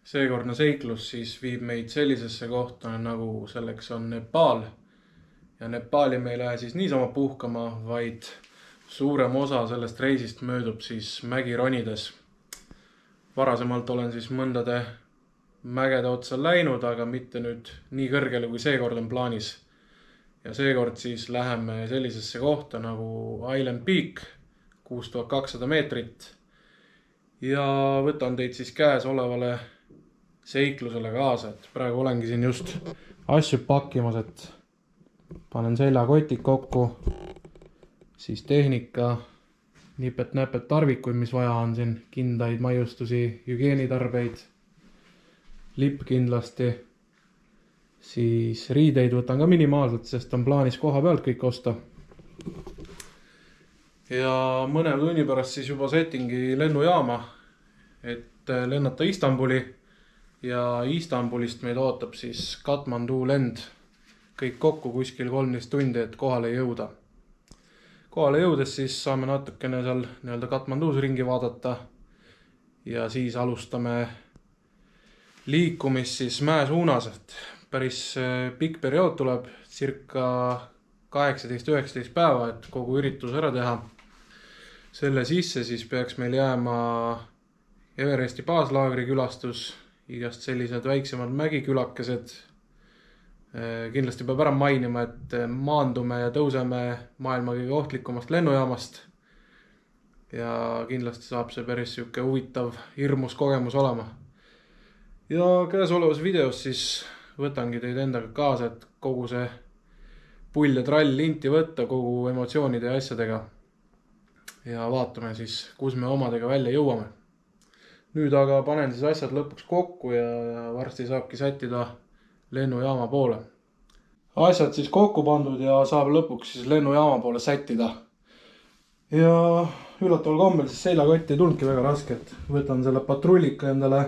Seekordne seiklus siis viib meid sellisesse kohta, nagu selleks on Nepaal. Ja Nepaali me ei lähe siis niisama puhkama, vaid suurem osa sellest reisist möödub siis mägironides. Varasemalt olen siis mõndade mägede otsa läinud, aga mitte nüüd nii kõrgele kui seekord on plaanis. Ja seekord siis läheme sellisesse kohta nagu Island Peak, 6200 meetrit. Ja võtan teid siis käes olevale seiklusele kaasa, et praegu olengi siin just asju pakkimas, et panen seljakotid kokku, siis tehnika, nipet-näpet tarvikuid, mis vaja on siin, kindaid, maiustusi, hügieenitarbeid, lipp kindlasti, siis riideid võtan ka minimaalselt, sest on plaanis koha pealt kõik osta. Ja mõne tunni pärast siis juba settingi lennujaama, et lennata Istanbuli. Ja Istanbulist meid ootab siis Katmandu lend, kõik kokku kuskil 13 tundi, et kohale jõuda. Kohale jõudes siis saame natukene seal Katmandus ringi vaadata ja siis alustame liikumist siis mäe suunas, et päris pikk periood tuleb, circa 18-19 päeva, et kogu üritus ära teha. Selle sisse siis peaks meil jääma Everesti baaslaagri külastus, igast sellised väiksemad mägikülakesed. Kindlasti peab ära mainima, et maandume ja tõuseme maailma kõige ohtlikumast lennujaamast. Ja kindlasti saab see päris siuke huvitav, hirmus kogemus olema. Ja käesolevas videos siis võtangi teid endaga kaasa, et kogu see pull ja trall linti võtta kogu emotsioonide ja asjadega. Ja vaatame siis, kus me omadega välja jõuame. Nüüd aga panen siis asjad lõpuks kokku ja varsti saabki sättida lennujaama poole. Asjad siis kokku pandud ja saab lõpuks siis lennujaama poole sättida. Ja üllataval kombel siis seljakotti ei tulnudki väga raske, et võtan selle patrullika endale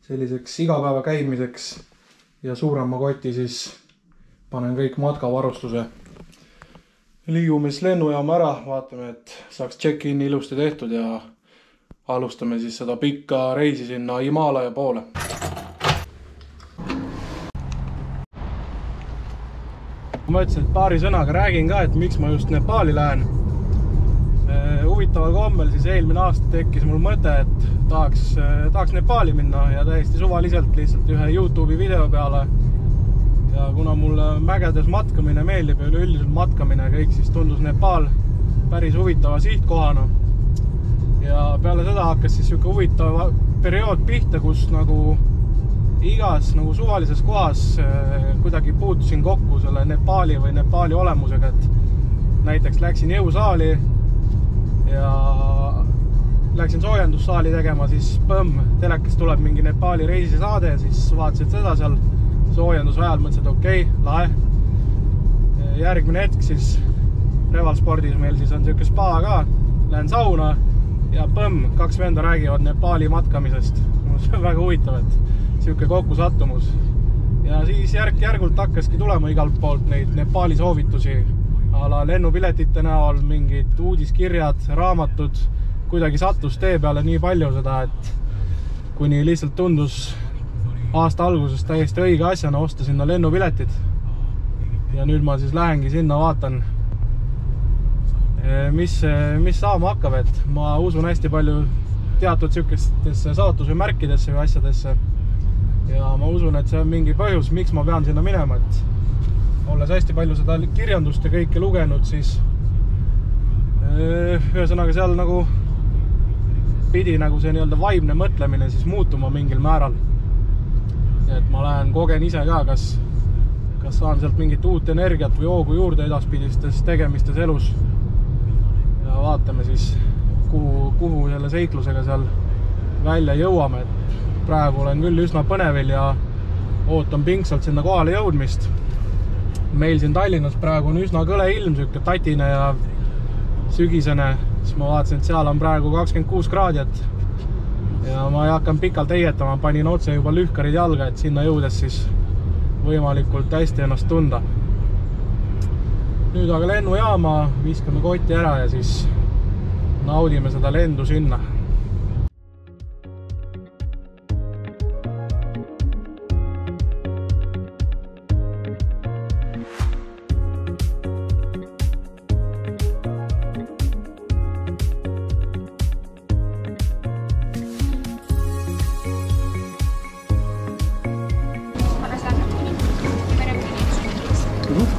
selliseks igapäeva käimiseks ja suurema koti siis panen kõik matkavarustuse. Liigume siis lennujaama ära, vaatame, et saaks check-in ilusti tehtud ja alustame siis seda pikka reisi sinna Himaalaja poole. Ma ütlesin, et paari sõnaga räägin ka, et miks ma just Nepaali lähen. Huvitaval kombel siis eelmine aasta tekkis mul mõte, et tahaks Nepaali minna ja täiesti suvaliselt lihtsalt ühe YouTube'i video peale. Ja kuna mulle mägedes matkamine meeldib ja üleüldiselt matkamine kõik, siis tundus Nepaal päris huvitava sihtkohana. Ja peale seda hakkas siis siuke huvitav periood pihta, kus nagu igas nagu suvalises kohas kuidagi puutusin kokku selle Nepaali või Nepaali olemusega, et näiteks läksin jõusaali ja läksin soojendussaali tegema, siis telekast tuleb mingi Nepaali reisisaade, siis vaatasid seda seal soojenduse ajal, mõtlesin, et okei, lahe. Järgmine hetk siis Revalspordis meil siis on siuke spa ka, lähen sauna ja kaks venda räägivad Nepaali matkamisest. See on väga huvitav, et siuke kokkusattumus. Ja siis järk-järgult hakkaski tulema igalt poolt neid Nepaali soovitusi. Ala lennupiletite näol, mingid uudiskirjad, raamatud. Kuidagi sattus tee peale nii palju seda, et kuni lihtsalt tundus aasta alguses täiesti õige asjana osta sinna lennupiletid. Ja nüüd ma siis lähengi sinna, vaatan mis saama hakkab, et ma usun hästi palju teatud sükestesse saatuse märkidesse või asjadesse. Ja ma usun, et see on mingi põhjus, miks ma pean sinna minema, et olles hästi palju seda kirjandust ja kõike lugenud, siis ühesõnaga seal nagu pidi nagu see vaimne mõtlemine siis muutuma mingil määral. Ja et ma lähen kogen ise ka, kas saan sealt mingit uut energiat või hoogu juurde edaspidistes tegemistes elus. Ja vaatame siis, kuhu selle seiklusega seal välja jõuame. Et praegu olen küll üsna põnevil ja ootan pingsalt sinna kohale jõudmist. Meil siin Tallinnas praegu on üsna kõle ilm, siuke tatine ja sügisene. Siis ma vaatasin, et seal on praegu 26 kraadit. Ja ma ei hakkan pikalt heietama, panin otse juba lühkarid jalga, et sinna jõudes siis võimalikult hästi ennast tunda. Nüüd aga lennujaama, viskame kotti ära ja siis naudime seda lendu sinna.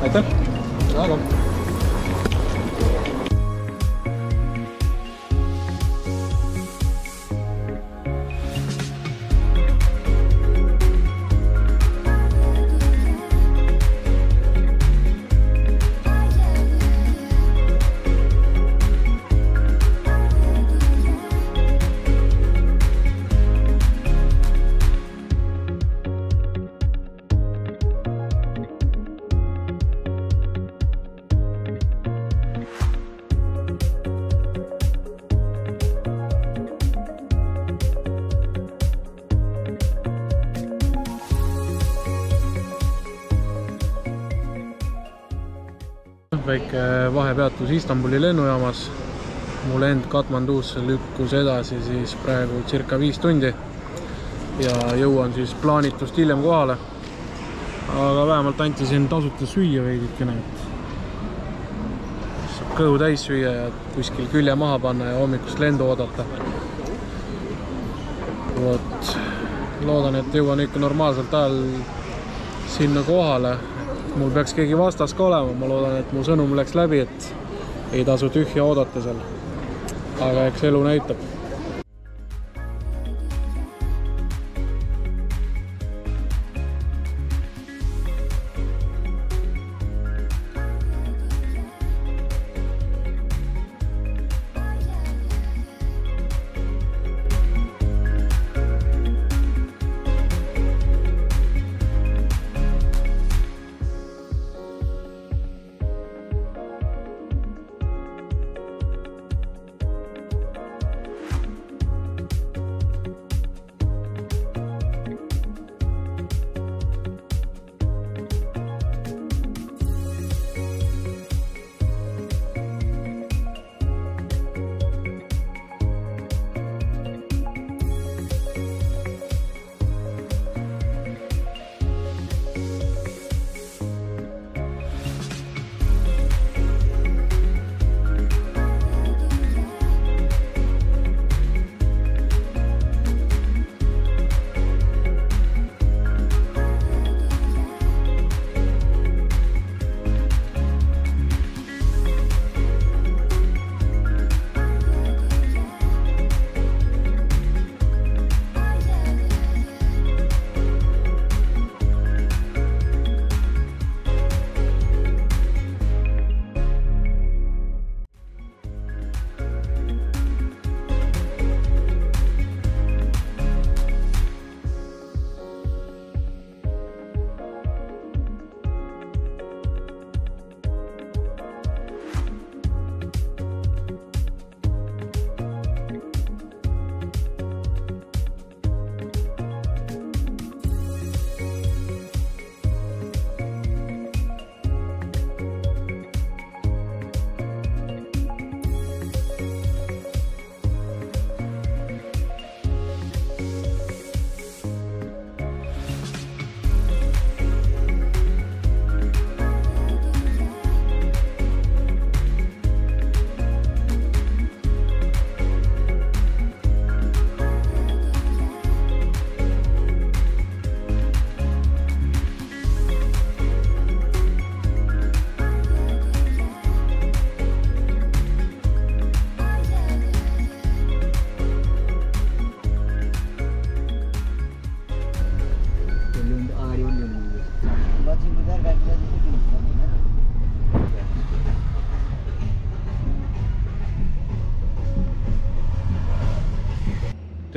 aitäh! Aga väike vahepeatus Istanbuli lennujaamas. Mu lend Katmanduusse lükkus edasi siis praegu circa 5 tundi ja jõuan siis plaanitust hiljem kohale. Aga vähemalt anti siin tasuta süüa veidikene. Saab kõhu täis süüa ja kuskil külje maha panna ja hommikust lendu oodata. Loodan, et jõuan ikka normaalselt ajal sinna kohale. Mul peaks keegi vastas ka olema, ma loodan, et mu sõnum läks läbi, et ei tasu tühja oodata seal. Aga eks elu näitab.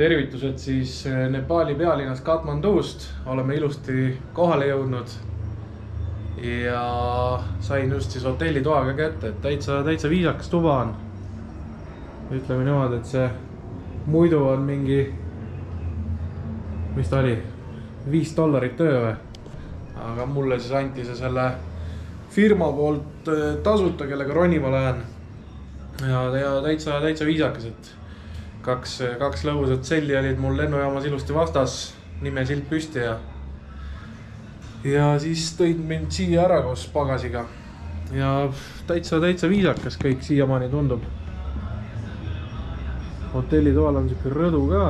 Tervitused siis Nepali pealinnas Katmanduust. Oleme ilusti kohale jõudnud ja sain just siis hotellitoaga kätte, et täitsa viisakas tuba on. Ütleme niimoodi, et see muidu on mingi, mis ta oli, $5 öö või. Aga mulle siis anti see selle firma poolt tasuta, kellega ronima lähen. Ja täitsa viisakas, et kaks lõbusat selli olid mul lennujaamas ilusti vastas, nimesilt püsti ja siis tõid mind siia ära koos pagasiga. Ja täitsa viisakas kõik siiamaani tundub. Hotellitoal on siuke rõdu ka.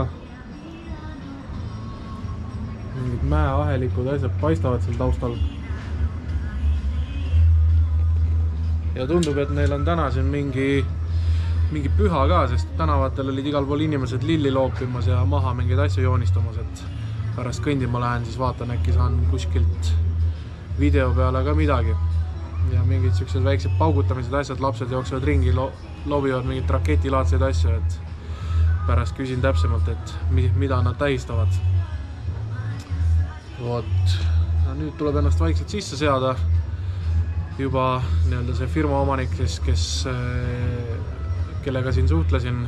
Mingid mäeahelikud asjad paistavad seal taustal. ja tundub, et neil on täna siin mingi püha ka, sest tänavatel olid igal pool inimesed lilli loopimas ja maha mingeid asju joonistamas, et pärast kõndima lähen, siis vaatan, äkki saan kuskilt video peale ka midagi. Ja mingid siuksed väiksed paugutamised asjad, lapsed jooksevad ringi, loobivad mingit raketilaadseid asju, et pärast küsin täpsemalt, et mida nad tähistavad. Vot, nüüd tuleb ennast vaikselt sisse seada. Juba nii-öelda see firma omanik, kellega siin suhtlesin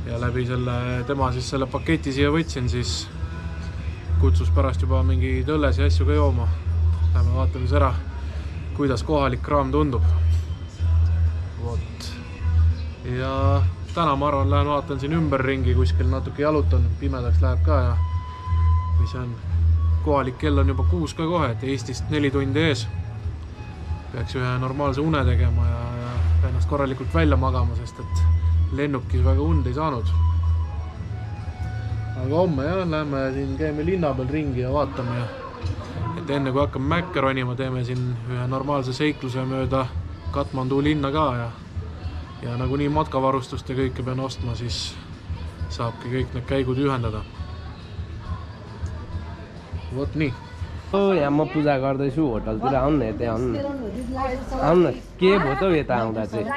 ja läbi tema siis selle paketi siia võtsin, siis kutsus pärast juba mingi õlles ja asju ka jooma. Lähme vaatame ära, kuidas kohalik kraam tundub. Vot. Ja täna ma arvan, lähen vaatan siin ümberringi, kuskil natuke jalutan, pimedaks läheb ka ja mis on, kohalik kell on juba 6 ka kohe, et Eestist 4 tundi ees. Peaks ühe normaalse une tegema ja ennast korralikult välja magama, sest et lennukis väga und ei saanud. Aga homme lähme siin, käime linna peal ringi ja vaatame. Et enne kui hakkame Mäkke ronima, teeme siin ühe normaalse seikluse mööda Katmandu linna ka ja nagu nii matkavarustust ja kõike pean ostma, siis saabki kõik need käigud ühendada. Vot nii. यहाँ म पूजा गर्दैछु होटलतिर आउनु न त्यहाँ आउनु न के भयो त यता आउँदा चाहिँ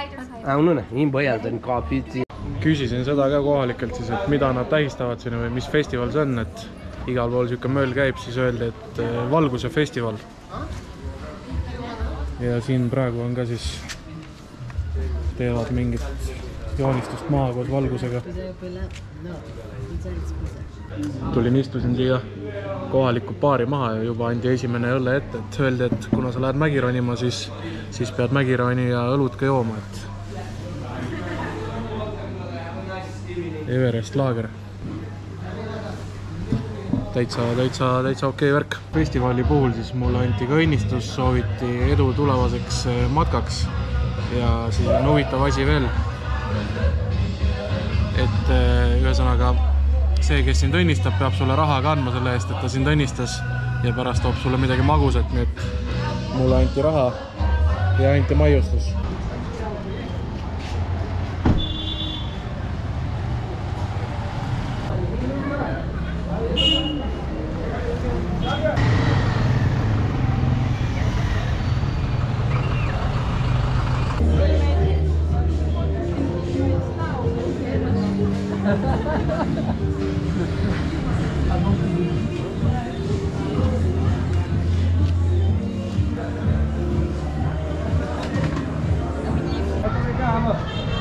आउनु न यहीँ भइहाल्छ नि कफी ची Küsisin seda ka kohalikelt siis, et mida nad tähistavad siin või mis festival see on, et igal pool siuke mööl käib, siis öeldi, et valguse festival. Ja siin praegu on ka siis teevad mingit joonistust maha koos valgusega. Tulin istusin siia kohaliku baari maha ja juba andi esimene õlle ette, et öeldi, et kuna sa lähed mägironima, siis pead mägironi ja õlut ka jooma, et Everest laager. Täitsa okei värk. Festivali puhul siis mulle anti ka õnnistus, sooviti edu tulevaseks matkaks ja siis on huvitav asi veel, et ühesõnaga see, kes sind õnnistab, peab sulle raha ka andma selle eest, et ta sind õnnistas ja pärast toob sulle midagi magusat, nii et mulle anti raha ja anti maiustus.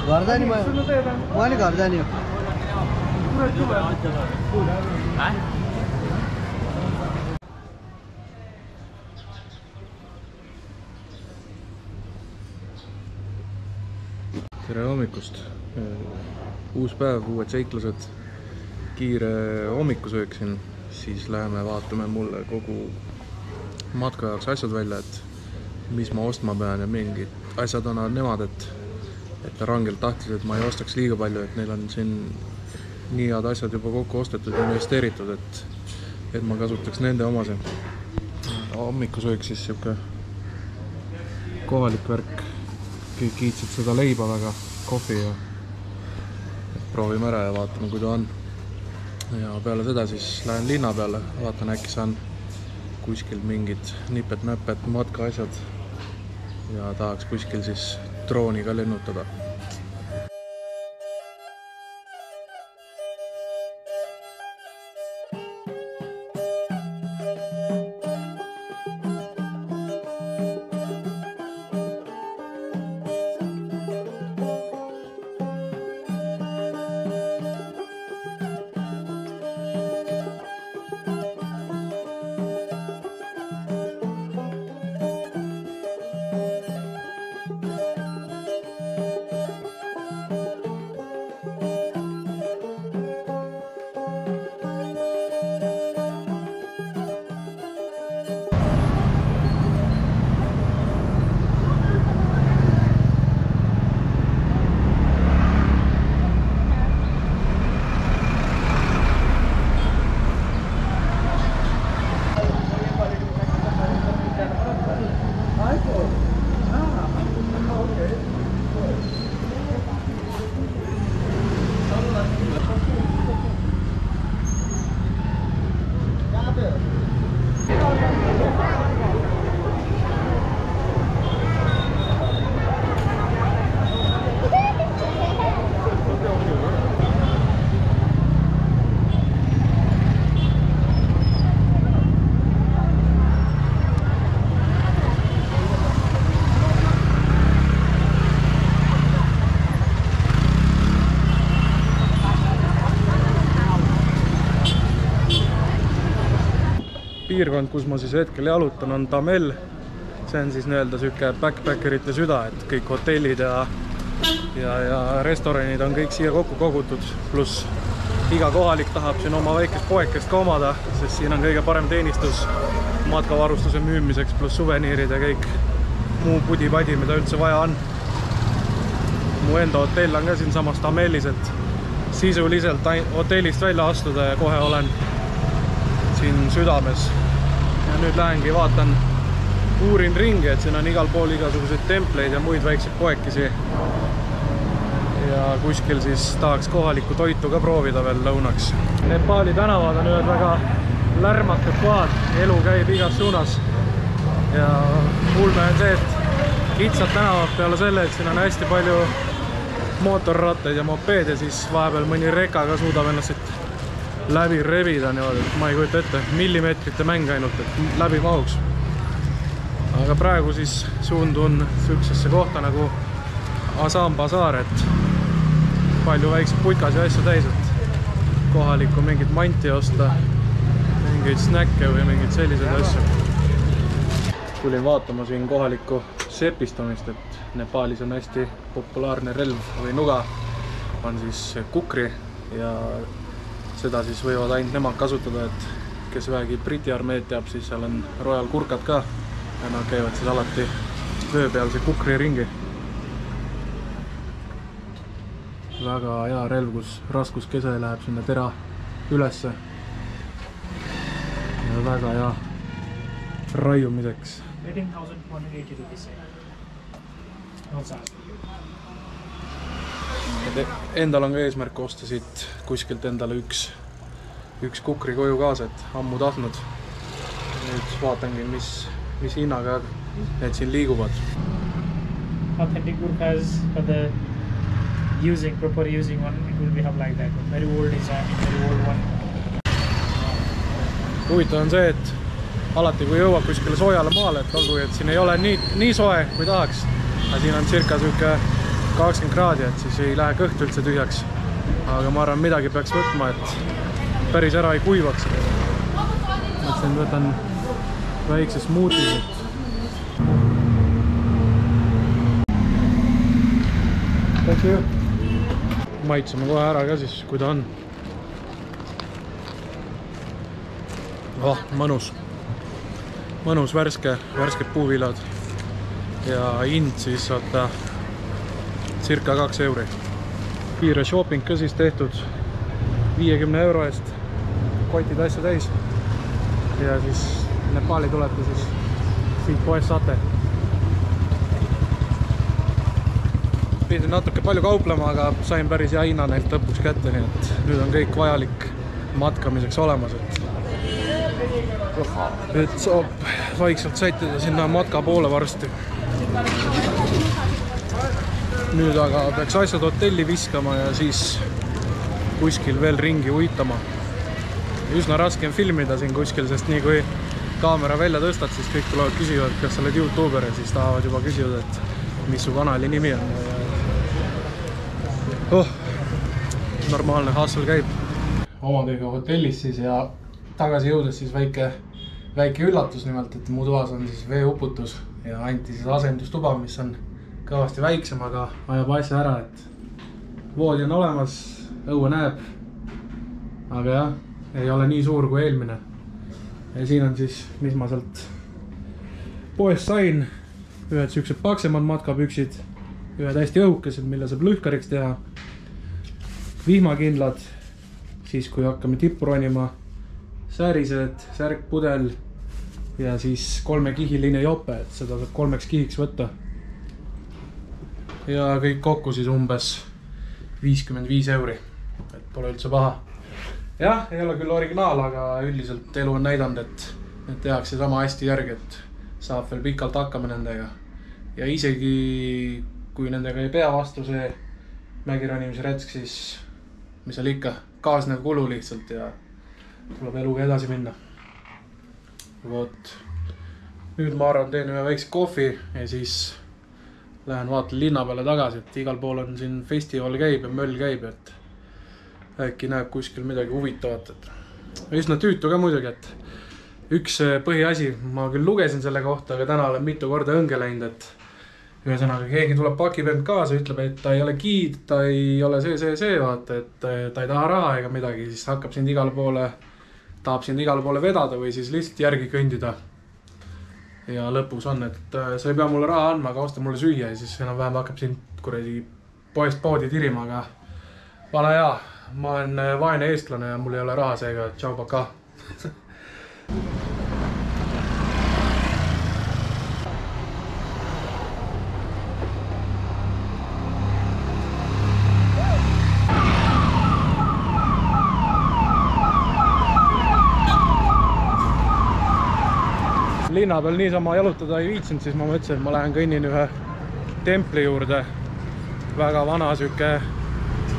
घर जाने मैले घर जाने हो Tere hommikust! Uus päev, uued seiklused, kiire hommikusöök siin, siis läheme vaatame mulle kogu matka jaoks asjad välja, et mis ma ostma pean ja mingid asjad on nemad, et rangelt tahtis, et ma ei ostaks liiga palju, et neil on siin nii head asjad juba kokku ostetud ja investeeritud, et ma kasutaks nende omase. Hommikusöök siis siuke kohalik värk, kõik kiitsid seda leiba väga, kohvi ja proovime ära ja vaatame, kui ta on. Ja peale seda siis lähen linna peale, vaatan, äkki saan kuskil mingid nipet-näpet matka asjad ja tahaks kuskil siis drooni ka lennutada. piirkond, kus ma siis hetkel jalutan, on Tamel. See on siis nii-öelda süke backpackerite süda, et kõik hotellid ja restoranid on kõik siia kokku kogutud, pluss iga kohalik tahab siin oma väikest poekest ka omada, sest siin on kõige parem teenistus matkavarustuse müümiseks, pluss suveniirid ja kõik muu pudi-padi, mida üldse vaja on. Mu enda hotell on ka siin samas Tamelis, et sisuliselt hotellist välja astuda ja kohe olen siin südames. Ja nüüd lähengi vaatan, uurin ringi, et siin on igal pool igasuguseid templeid ja muid väikseid poekisi. Ja kuskil siis tahaks kohalikku toitu ka proovida veel lõunaks. Nepali tänavad on ühed väga lärmakad kohad, elu käib igas suunas. Ja ulme on see, et kitsad tänavad peale selle, et siin on hästi palju mootorrattaid ja mopeed ja siis vahepeal mõni reka ka suudab ennast siit läbi rebida niimoodi, et ma ei kujuta ette, millimeetrite mäng ainult, et läbi mahuks. Aga praegu siis suundun sihukesesse kohta nagu Assam Bazaar, et palju väikseid putkas ja asju täis, et kohalikku mingit manti osta, mingeid snäkke või mingeid selliseid asju. Tulin vaatama siin kohalikku sepistamist, et Nepaalis on hästi populaarne relv või nuga, on siis kukri ja seda siis võivad ainult nemad kasutada, et kes vähegi Briti armeed teab, siis seal on Royal Gurkhad ka ja nad käivad siis alati vöö peal see kukri ringi. Väga hea relv, kus raskuskese läheb sinna tera ülesse ja väga hea raiumiseks. 18,180 rupees. Endal on ka eesmärk osta siit kuskilt endale üks kukri koju kaasa, et ammu tahtnud. Nüüd vaatangi, mis hinnaga need siin liiguvad. Authentic Gurkhas for the proper using one, it will be have like that. Very old design, very old one. Huvitav on see, et alati kui jõuab kuskile soojale maale, et olgu, et siin ei ole nii soe kui tahaks, aga siin on circa siuke 20 kraadi, et siis ei lähe kõht üldse tühjaks. Aga ma arvan, midagi peaks võtma, et päris ära ei kuivaks. Mõtlesin, võtan väikse smoothies. Maitseme kohe ära ka siis, kui ta on. Mõnus. Mõnus värsked puuvilad. Ja hind siis oota circa 2 euri. Kiire shopping ka siis tehtud 50 euro eest. Kotid asju täis. Ja siis Nepali tulete siis siit poest saate. Pidin natuke palju kauplema, aga sain päris hea hinna neilt lõpuks kätte, nii et nüüd on kõik vajalik matkamiseks olemas, et saab vaikselt sättida sinna matka poole varsti. Nüüd aga peaks asjad hotelli viskama ja siis kuskil veel ringi uitama. Üsna raske on filmida siin kuskil, sest nii kui kaamera välja tõstad, siis kõik tulevad küsivad, kas sa oled YouTuber ja siis tahavad juba küsida, et mis su kanali nimi on. Normaalne hustle käib. Omadega hotellis siis ja tagasi jõudes siis väike üllatus nimelt, et mu toas on siis veeuputus ja anti siis asendustuba, mis on kõvasti väiksem, aga ajab asja ära, et voodi on olemas, õue näeb, aga jah, ei ole nii suur kui eelmine. Ja siin on siis, mis ma sealt poest sain, ühed siuksed paksemad matkapüksid, ühed hästi õhukesed, mille saab lõhkariks teha, vihmakindlad, siis kui hakkame tippu ronima, särised, särkpudel ja siis 3-kihiline jope, et seda saab 3 kihiks võtta. Ja kõik kokku siis umbes 55 euri, et pole üldse paha. Jah, ei ole küll originaal, aga üldiselt elu on näidanud, et tehakse sama hästi järgi, et saab veel pikalt hakkama nendega. Ja isegi kui nendega ei pea vastu see mägironimise retsk, siis mis seal ikka, kaasnev kulu lihtsalt ja tuleb eluga edasi minna. Vot. Nüüd ma arvan, teen ühe väikse kohvi ja siis lähen vaatan linna peale tagasi, et igal pool on siin festival käib ja möll käib, et äkki näeb kuskil midagi huvitavat. Üsna tüütu ka muidugi, et üks põhiasi, ma küll lugesin selle kohta, aga täna olen mitu korda õnge läinud, et ühesõnaga keegi tuleb pakib end kaasa, ütleb, et ta ei ole giid, ta ei ole see, vaata, et ta ei taha raha ega midagi, siis hakkab sind igale poole, tahab sind igale poole vedada või siis lihtsalt järgi kõndida. Ja lõpus on, et sa ei pea mulle raha andma, aga osta mulle süüa ja siis enam-vähem hakkab sind kuradi poest poodi tirima, aga vana hea, ma olen vaene eestlane ja mul ei ole raha seega, tšau, paka. Linna peal niisama jalutada ei viitsinud, siis ma mõtlesin, et ma lähen kõnnin ühe templi juurde. Väga vana süüke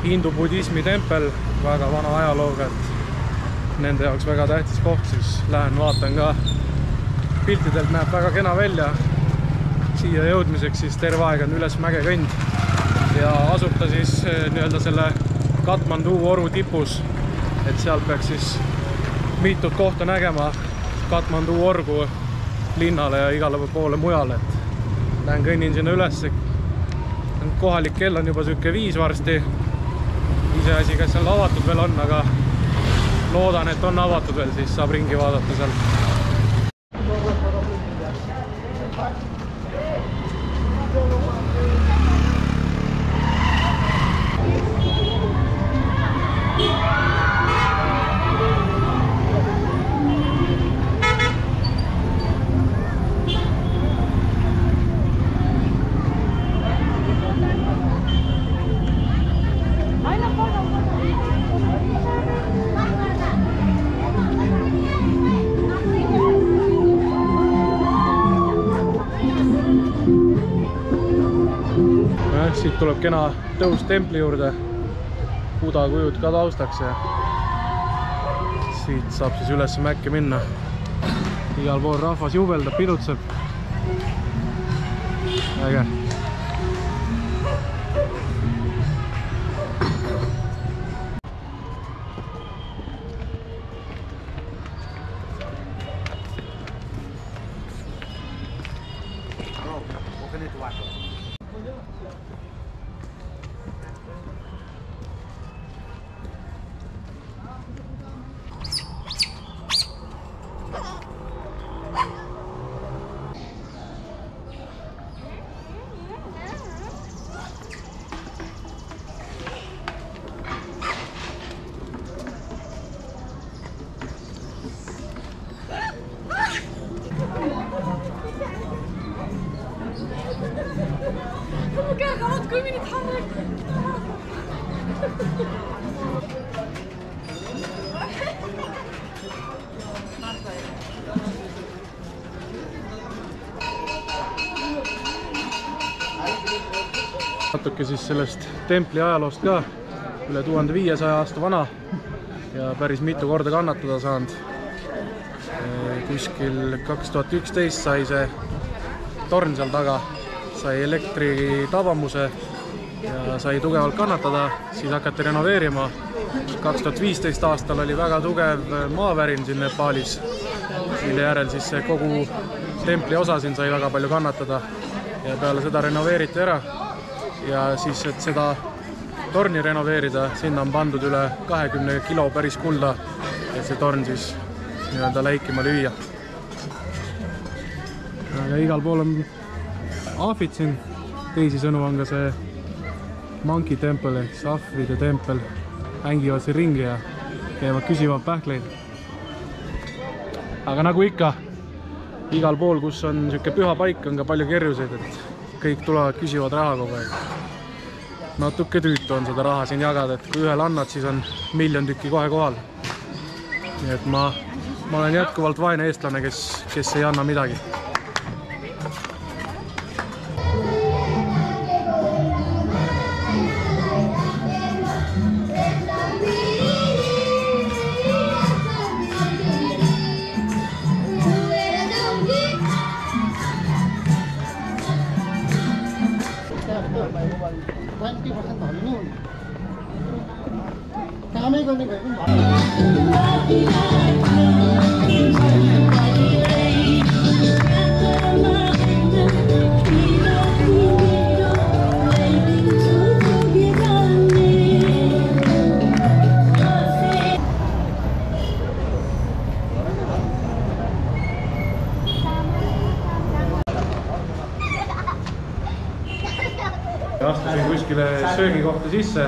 hindu-budismi tempel, väga vana ajalooga, et nende jaoks väga tähtis koht, siis lähen vaatan ka. Piltidelt näeb väga kena välja. Siia jõudmiseks siis terve aeg on üles mäge kõnd ja asub ta siis nii-öelda selle Katmandu oru tipus, et sealt peaks siis mitut kohta nägema Katmandu orgu linnale ja igale poole mujale, et lähen kõnnin sinna üles. Kohalik kell on juba süüke 5 varsti. Ise asi, kas seal avatud veel on, aga loodan, et on avatud veel, siis saab ringi vaadata seal. Siit tuleb kena tõus templi juurde, Buda kujud ka taustaks ja siit saab siis üles mäkke minna. Igal pool rahvas jubeldab, pidutseb. Äge. Natuke siis sellest templi ajaloost ka, üle 1500 aasta vana ja päris mitu korda kannatada saanud. Kuskil 2011 sai see torn seal taga, sai elektri tabamuse ja sai tugevalt kannatada, siis hakati renoveerima. 2015 aastal oli väga tugev maavärin siin Nepaalis, mille järel siis see kogu templi osa siin sai väga palju kannatada ja peale seda renoveeriti ära. Ja siis, et seda torni renoveerida, sinna on pandud üle 20 kilo päris kulda, et see torn siis nii-öelda läikima lüüa. Aga igal pool on ahvid siin, teisisõnu on ka see Monkey Temple ehk ahvide tempel, hängivad siin ringi ja käivad küsivad pähkleid. Aga nagu ikka, igal pool, kus on niisugune püha paik, on ka palju kerjuseid, et kõik tulevad, küsivad raha kogu aeg. Natuke tüütu on seda raha siin jagada, et kui ühel annad, siis on 1 000 000 tükki kohe kohal. Nii et ma olen jätkuvalt vaene eestlane, kes ei anna midagi. कामै गर्ने भए पनि astusin kuskile söögikohta sisse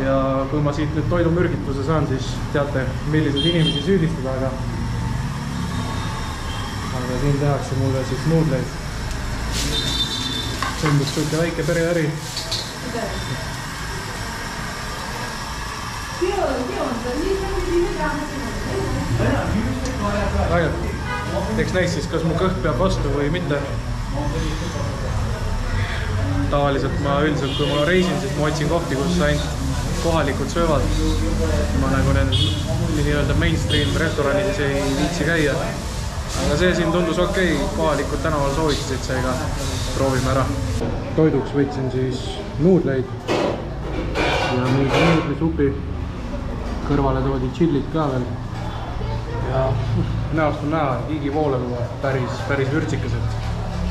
ja kui ma siit nüüd toidumürgituse saan, siis teate, milliseid inimesi süüdistada, aga siin tehakse mulle siis nuudleid. Tundub siuke väike pereäri. Vägev. Eks näis siis, kas mu kõht peab vastu või mitte. Tavaliselt ma üldiselt, kui ma reisin, siis ma otsin kohti, kus ainult kohalikud söövad. Ma nagu need mainstream restoranides ei viitsi käia. Aga see siin tundus okei, kohalikud tänaval soovitasid, seega proovime ära. Toiduks võtsin siis nuudleid ja mingi nuudlisupi. Kõrvale toodi chillit ka veel. Ja näost on näha, higivooleb päris vürtsikesed.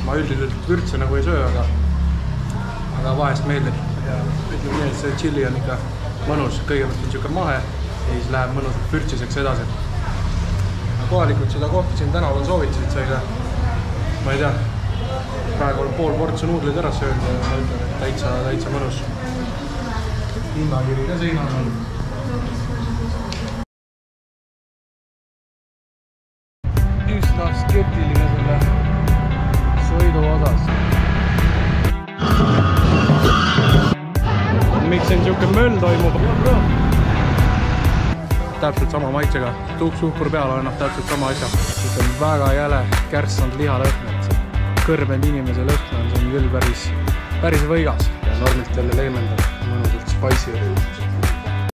Ma üldiselt vürtse nagu ei söö, aga vahest meeldib. Ja ütleme nii, et see chilli on ikka mõnus. Kõigepealt on siuke mahe ja siis läheb mõnusalt vürtsiseks edasi. Kohalikud seda kohta siin tänaval soovitasid, seega ma ei tea, praegu olen pool portsu nuudleid ära söönud ja ma ütlen, et täitsa mõnus. Hinnakiri ka seinal on. Üsna skeptiline selle sõidu osas. Miks siin siuke möll toimub? Täpselt sama maitsega. Suhkur peale annab täpselt sama asja. Siit on väga jäle kärssanud lihalõhn. Kõrbenud inimese lõhn on siin küll päris võigas. Ja normilt jälle leemendab mõnusalt spicy oli.